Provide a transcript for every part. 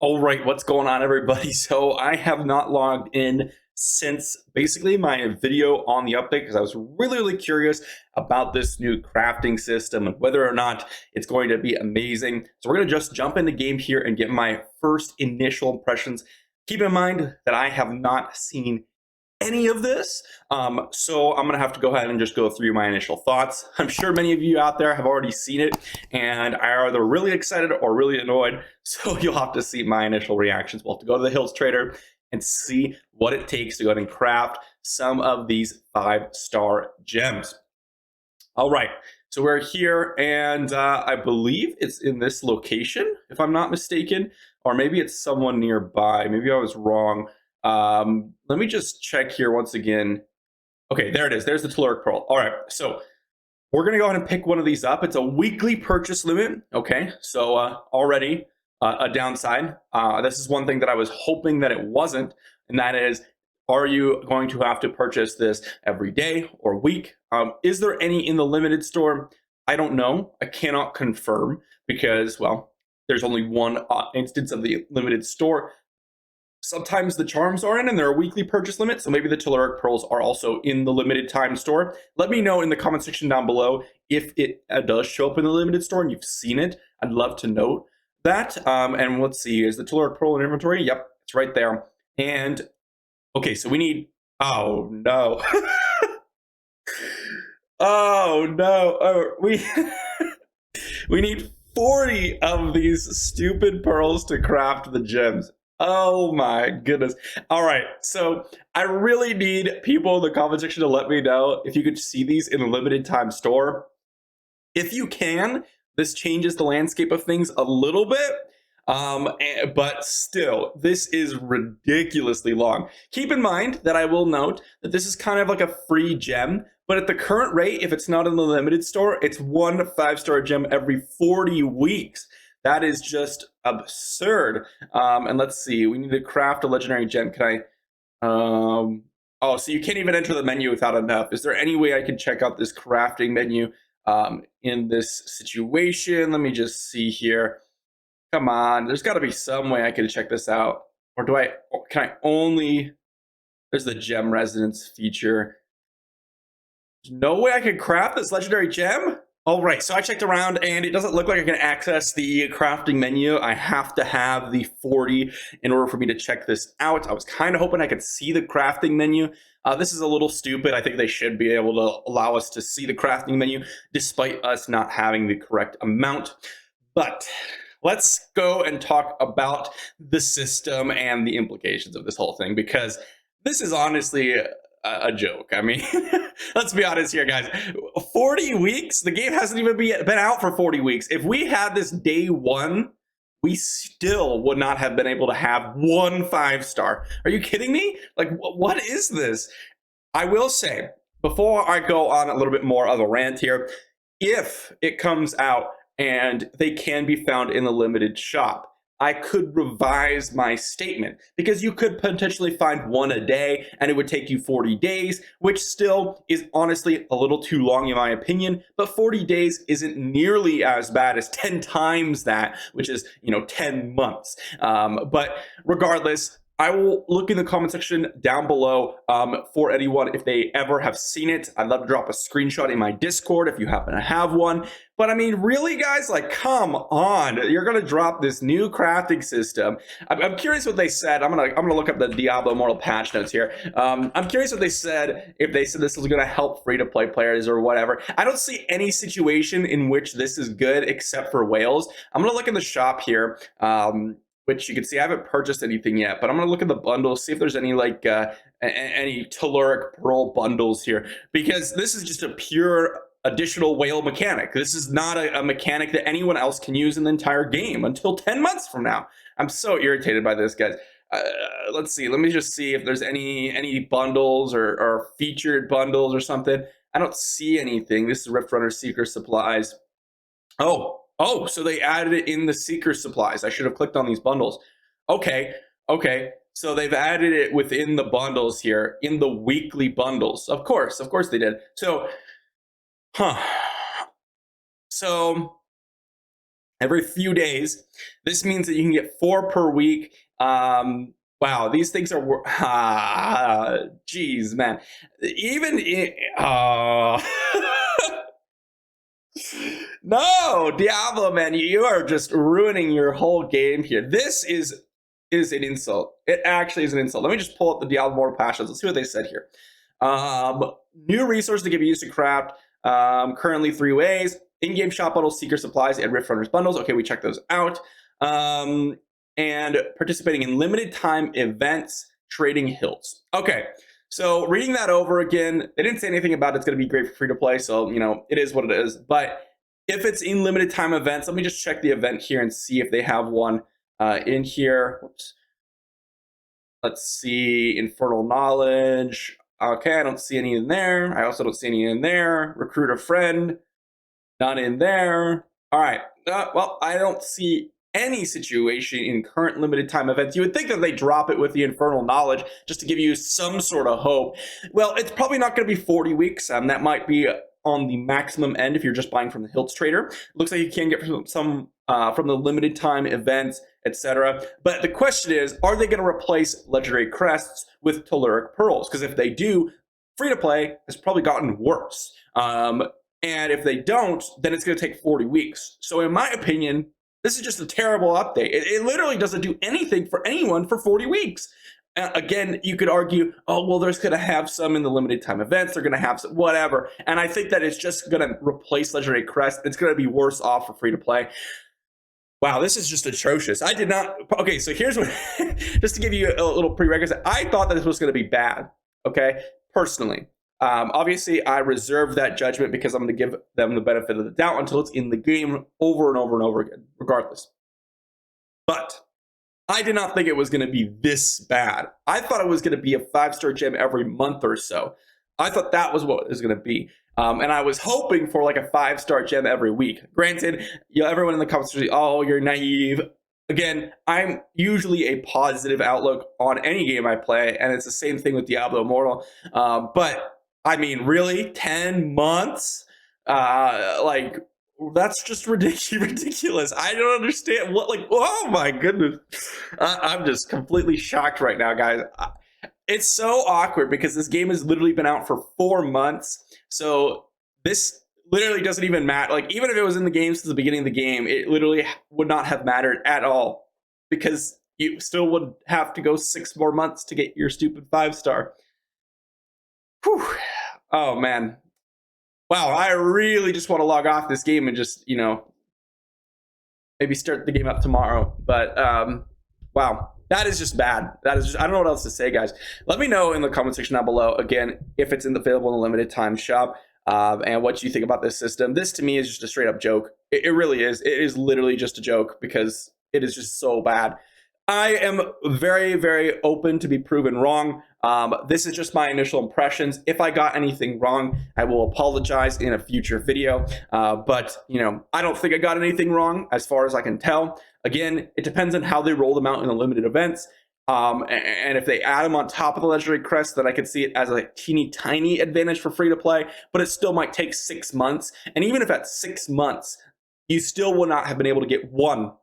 All right, what's going on, everybody? So I have not logged in since basically my video on the update because I was really curious about this new crafting system and whether or not it's going to be amazing. So we're going to just jump into game here and get my first initial impressions. Keep in mind that I have not seen any of this. So I'm going to have to go ahead and just go through my initial thoughts. I'm sure many of you out there have already seen it and are either really excited or really annoyed. So you'll have to see my initial reactions. We'll have to go to the Hills Trader and see what it takes to go ahead and craft some of these 5-star gems. All right, so we're here and I believe it's in this location, if I'm not mistaken, or maybe it's someone nearby. Maybe I was wrong. Let me just check here once again. Okay, there it is. There's the telluric pearl. All right, so we're gonna go ahead and pick one of these up. It's a weekly purchase limit. Okay, so already a downside. This is one thing that I was hoping that it wasn't, and that is, are you going to have to purchase this every day or week? Is there any in the limited store? I don't know. I cannot confirm because, well, there's only one instance of the limited store. Sometimes the charms are in and they're a weekly purchase limit, so maybe the telluric pearls are also in the limited time store. Let me know in the comment section down below if it does show up in the limited store and you've seen it. I'd love to note that. And let's see, is the telluric pearl in inventory? Yep, it's right there. And okay, so we need, oh no. Oh no, we need 40 of these stupid pearls to craft the gems. Oh my goodness. All right, so I really need people in the comment section to let me know if you could see these in a limited time store. If you can, this changes the landscape of things a little bit, but still, this is ridiculously long. Keep in mind that I will note that this is kind of like a free gem, but at the current rate, if it's not in the limited store, it's one 5-star gem every 40 weeks. That is just absurd. And let's see, we need to craft a legendary gem. Can I, oh, so you can't even enter the menu without enough. Is there any way I can check out this crafting menu in this situation? Let me just see here. Come on, there's gotta be some way I can check this out. Or can I only, there's the gem resonance feature. There's no way I can craft this legendary gem? All right, so I checked around and it doesn't look like I can access the crafting menu. I have to have the 40 in order for me to check this out. I was kind of hoping I could see the crafting menu. This is a little stupid. I think they should be able to allow us to see the crafting menu despite us not having the correct amount. But let's go and talk about the system and the implications of this whole thing, because this is honestly a joke. I mean, let's be honest here, guys. 40 weeks? The game hasn't even been out for 40 weeks. If we had this day one, we still would not have been able to have one 5-star. Are you kidding me? Like, what is this? I will say, before I go on a little bit more of a rant here, if it comes out and they can be found in the limited shop, I could revise my statement, because you could potentially find one a day and it would take you 40 days, which still is honestly a little too long in my opinion, but 40 days isn't nearly as bad as 10 times that, which is, 10 months. But regardless, I will look in the comment section down below for anyone if they ever have seen it. I'd love to drop a screenshot in my Discord if you happen to have one. But I mean, really, guys, like, come on! You're gonna drop this new crafting system. I'm curious what they said. I'm gonna look up the Diablo Immortal patch notes here. I'm curious what they said, if they said this was gonna help free-to-play players or whatever. I don't see any situation in which this is good except for whales. I'm gonna look in the shop here. Which you can see I haven't purchased anything yet, but I'm gonna look at the bundles, see if there's any like any telluric pearl bundles here, because this is just a pure additional whale mechanic. This is not a mechanic that anyone else can use in the entire game until 10 months from now. I'm so irritated by this, guys. Let's see. Let me just see if there's any bundles or featured bundles or something. I don't see anything. This is Rift Runner Seeker Supplies. Oh, so they added it in the Seeker Supplies. I should have clicked on these bundles. Okay. So they've added it within the bundles here, in the weekly bundles. Of course they did. So, So every few days. This means that you can get 4 per week. Wow, these things are geez, man. Even no, Diablo, man, you are just ruining your whole game here. This is an insult. It actually is an insult. Let me just pull up the Diablo Immortal patches. Let's see what they said here. New resource to give you used to craft. Currently 3 ways. In-game shop bundles, secret supplies, and Rift Runners bundles. Okay, we check those out. And participating in limited time events, trading hills. Okay, so reading that over again, they didn't say anything about it's going to be great for free to play, so it is what it is. But if it's in limited time events, let me just check the event here and see if they have one in here. Whoops. Let's see, Infernal Knowledge. Okay, I don't see any in there. I also don't see any in there. Recruit a friend. None in there. All right. Well, I don't see any situation in current limited time events. You would think that they drop it with the Infernal Knowledge just to give you some sort of hope. Well, it's probably not going to be 40 weeks. That might be on the maximum end if you're just buying from the Hilts Trader. It looks like you can get some from the limited time events, etc. But the question is, are they going to replace Legendary Crests with Telluric Pearls? Because if they do, free to play has probably gotten worse. And if they don't, then it's going to take 40 weeks. So in my opinion, this is just a terrible update. It literally doesn't do anything for anyone for 40 weeks. Again, you could argue, oh, well, there's going to have some in the limited time events. They're going to have some, whatever. And I think that it's just going to replace Legendary Crest. It's going to be worse off for free to play. Wow, this is just atrocious. I did not. Okay, so here's what, just to give you a little prerequisite, I thought that this was going to be bad, okay, personally. Obviously, I reserve that judgment because I'm going to give them the benefit of the doubt until it's in the game over and over and over again, regardless. But I did not think it was going to be this bad. I thought it was going to be a 5-star gem every month or so. I thought that was what it was going to be. And I was hoping for like a 5-star gem every week. Granted, everyone in the comments will say, oh, you're naive. Again, I'm usually a positive outlook on any game I play, and it's the same thing with Diablo Immortal. But I mean, really, 10 months? Like, that's just ridiculous. I don't understand what, like, oh my goodness. I'm just completely shocked right now, guys. It's so awkward because this game has literally been out for 4 months. So this literally doesn't even matter. Like, even if it was in the game since the beginning of the game, it literally would not have mattered at all because you still would have to go 6 more months to get your stupid 5-star. Whew. Oh, man. Wow, I really just want to log off this game and just, maybe start the game up tomorrow. But, wow, that is just bad. That is just, I don't know what else to say, guys. Let me know in the comment section down below, again, if it's available in the limited time shop, and what you think about this system. This, to me, is just a straight-up joke. It really is. It is literally just a joke because it is just so bad. I am very, very open to be proven wrong. This is just my initial impressions. If I got anything wrong, I will apologize in a future video. But, I don't think I got anything wrong as far as I can tell. Again, it depends on how they roll them out in the limited events. And if they add them on top of the Legendary Crest, then I could see it as a teeny tiny advantage for free to play, but it still might take 6 months. And even if at 6 months, you still will not have been able to get one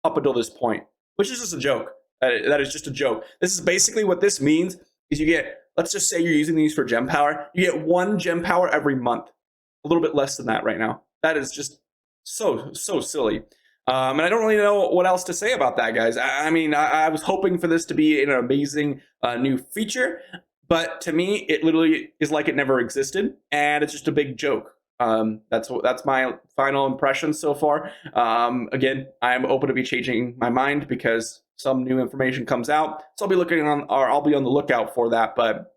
up until this point, which is just a joke. That is just a joke. This is basically what this means is you get, let's just say you're using these for gem power. You get 1 gem power every month. A little bit less than that right now. That is just so silly. And I don't really know what else to say about that, guys. I mean, I was hoping for this to be an amazing new feature, but to me, it literally is like it never existed, and it's just a big joke. That's my final impression so far. Again, I'm open to be changing my mind because some new information comes out, so I'll be I'll be on the lookout for that. But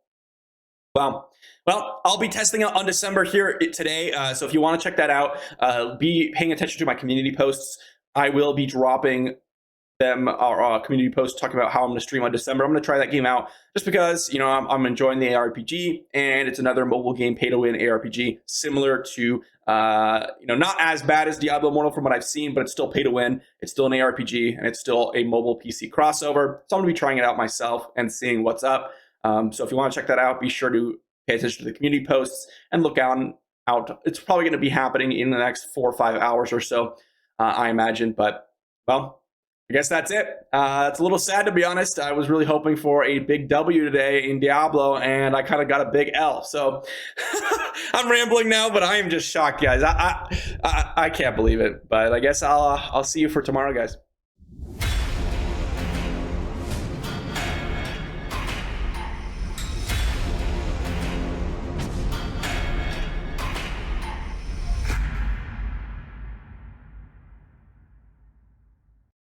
wow. Well, I'll be testing out on December here today, so if you want to check that out, be paying attention to my community posts. I will be dropping them, our community post talking about how I'm going to stream on December. I'm going to try that game out just because, I'm enjoying the ARPG, and it's another mobile game, pay-to-win ARPG, similar to, not as bad as Diablo Immortal from what I've seen, but it's still pay-to-win. It's still an ARPG, and it's still a mobile PC crossover. So I'm going to be trying it out myself and seeing what's up. So if you want to check that out, be sure to pay attention to the community posts and look out. It's probably going to be happening in the next 4 or 5 hours or so. I imagine. But, well, I guess that's it. It's a little sad, to be honest. I was really hoping for a big W today in Diablo, and I kind of got a big L. So I'm rambling now, but I am just shocked, guys. I can't believe it. But I guess I'll see you for tomorrow, guys.